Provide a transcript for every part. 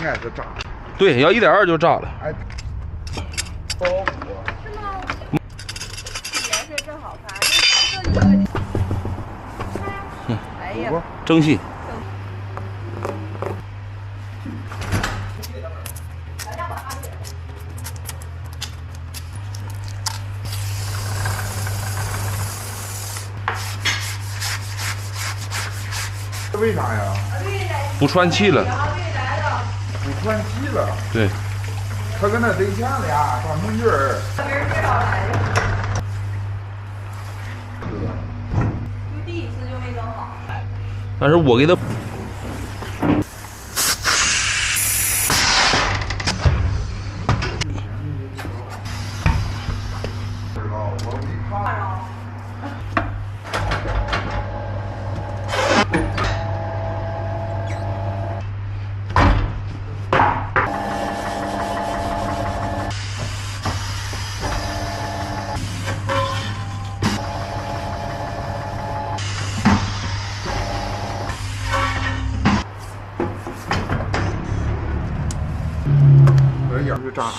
该是炸。对，要1.2就炸了。哎，是吗？颜色真好看，这黄色有个。哎呀，蒸汽。这为啥呀？不串气了。不串气了。对。他跟他对象俩穿红裙儿。别人介绍来的。就第一次就没整好。但是我给他。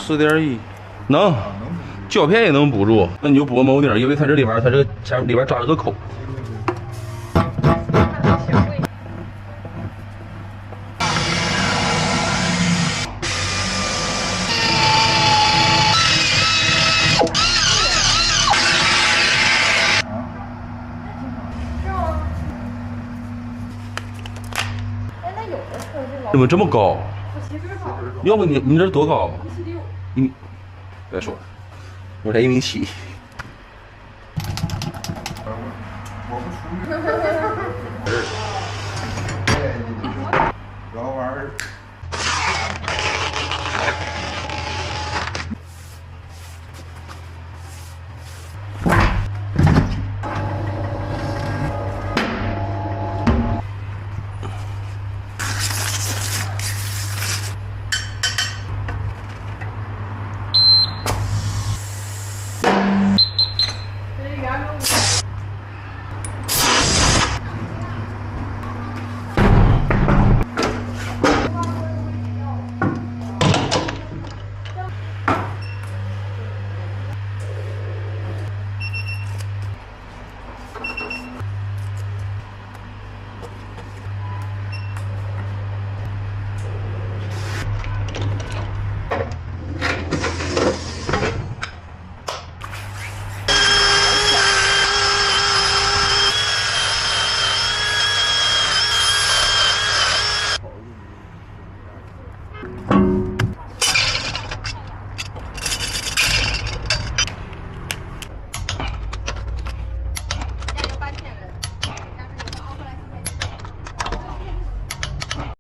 4.1，能，胶片也能补住，那你就补个铆钉，因为它这里边，它这个前里边扎了个口。怎么这么高？要不你这多高？1米，别说了，我才1.7米。我不出去。